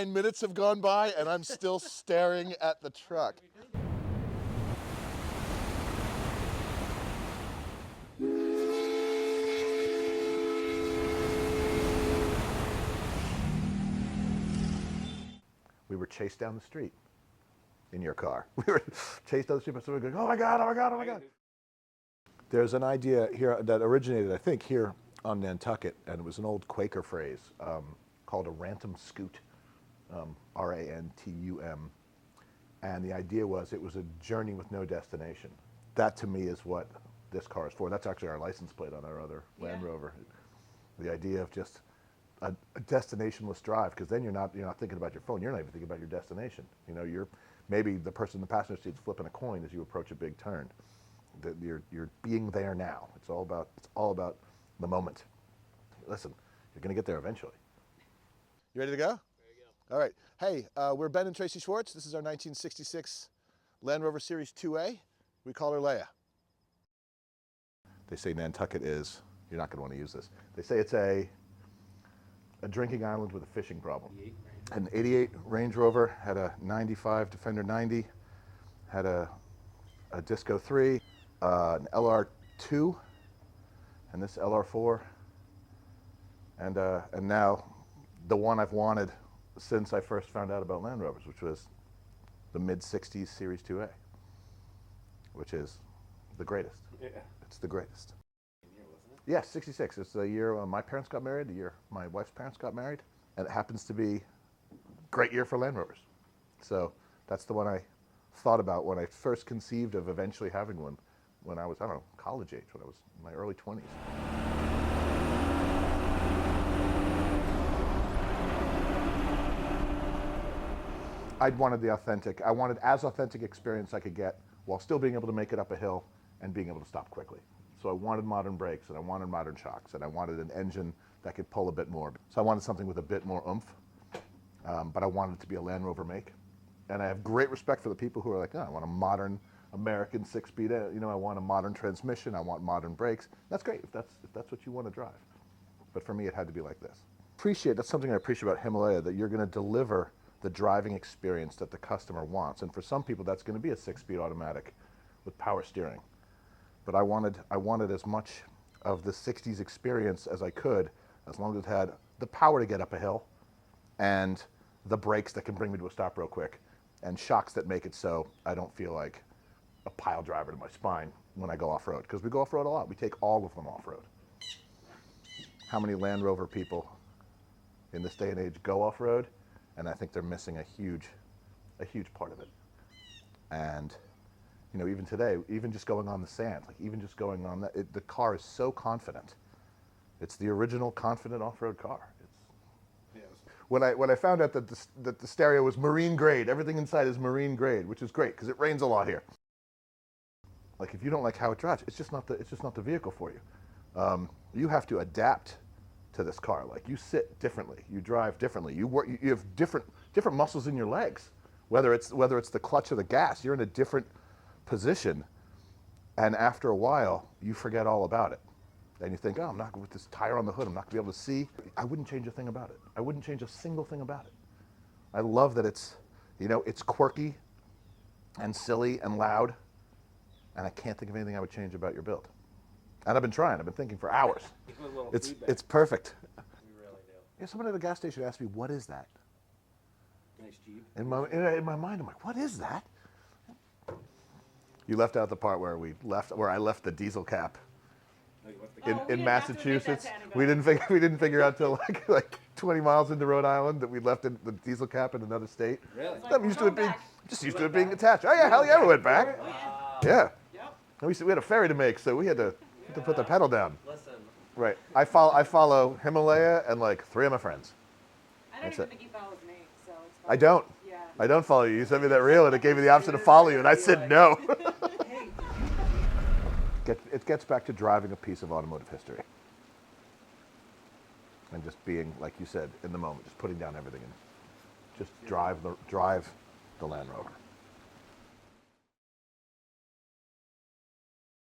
9 minutes have gone by and I'm still staring at the truck. We were chased down the street in your car. We were chased down the street by somebody going, oh my God, oh my God, oh my God. There's an idea here that originated, I think, here on Nantucket, and it was an old Quaker phrase called a Rantum scoot, R-A-N-T-U-M. And the idea was it was a journey with no destination. That to me is what this car is for. That's actually our license plate on our other Land Rover. The idea of just a destinationless drive, because then you're not thinking about your phone. You're not even thinking about your destination. You know, you're maybe the person in the passenger seat's flipping a coin as you approach a big turn. That you're being there now. It's all about the moment. Listen, you're going to get there eventually. You ready to go? There you go. All right. Hey, we're Ben and Tracy Schwartz. This is our 1966 Land Rover Series IIA. We call her Leia. They say Nantucket is, you're not going to want to use this. They say it's a drinking island with a fishing problem. An 88 Range Rover, had a 95 Defender 90, had a Disco 3, an LR2, and this LR4, and now the one I've wanted since I first found out about Land Rovers, which was the mid-60s Series IIA, which is the greatest. Yeah. It's the greatest. Yes, 66. It's the year my parents got married, the year my wife's parents got married, and it happens to be a great year for Land Rovers. So that's the one I thought about when I first conceived of eventually having one when I was, I don't know, college age, when I was in my early 20s. I wanted the authentic, I wanted as authentic experience I could get while still being able to make it up a hill and being able to stop quickly. So I wanted modern brakes, and I wanted modern shocks, and I wanted an engine that could pull a bit more. So I wanted something with a bit more oomph, but I wanted it to be a Land Rover make. And I have great respect for the people who are like, oh, I want a modern American six-speed, I want a modern transmission, I want modern brakes. That's great if that's what you want to drive. But for me, it had to be like this. That's something I appreciate about Himalaya, that you're going to deliver the driving experience that the customer wants. And for some people, that's going to be a six-speed automatic with power steering. But I wanted as much of the 60s experience as I could, as long as it had the power to get up a hill and the brakes that can bring me to a stop real quick and shocks that make it so I don't feel like a pile driver to my spine when I go off-road. Because we go off-road a lot. We take all of them off-road. How many Land Rover people in this day and age go off-road? And I think they're missing a huge part of it. And you know, even today, even just going on the sand, like even just going on that, the car is so confident. It's the original confident off-road car. When I found out that the stereo was marine grade, everything inside is marine grade, which is great because it rains a lot here. Like if you don't like how it drives, it's just not the vehicle for you. You have to adapt to this car. Like you sit differently, you drive differently, you have different muscles in your legs. Whether it's the clutch or the gas, you're in a different position, and after a while you forget all about it and you think, oh, I'm not with this tire on the hood, I'm not gonna be able to see. I wouldn't change a thing about it. I wouldn't change a single thing about it. I love that it's quirky and silly and loud, and I can't think of anything I would change about your build. And I've been thinking for hours. It's perfect. We really do. Yeah, someone at a gas station asked me, what is that? Nice Jeep. In my mind, I'm like, what is that? You left out the part where I left the diesel cap in Massachusetts. We didn't figure out till like 20 miles into Rhode Island that we left the diesel cap in another state. Really? I'm used to it being attached. Oh yeah, hell yeah, we went back. Yeah. We had a ferry to make, so we had to put the pedal down. Listen. Right. I follow Himalaya and like 3 of my friends. I don't even think he follows me, so it's fine. I don't. Yeah. I don't follow you. You sent me that reel and it gave me the option to follow you, and I said no. It gets back to driving a piece of automotive history. And just being, like you said, in the moment, just putting down everything and just drive the Land Rover.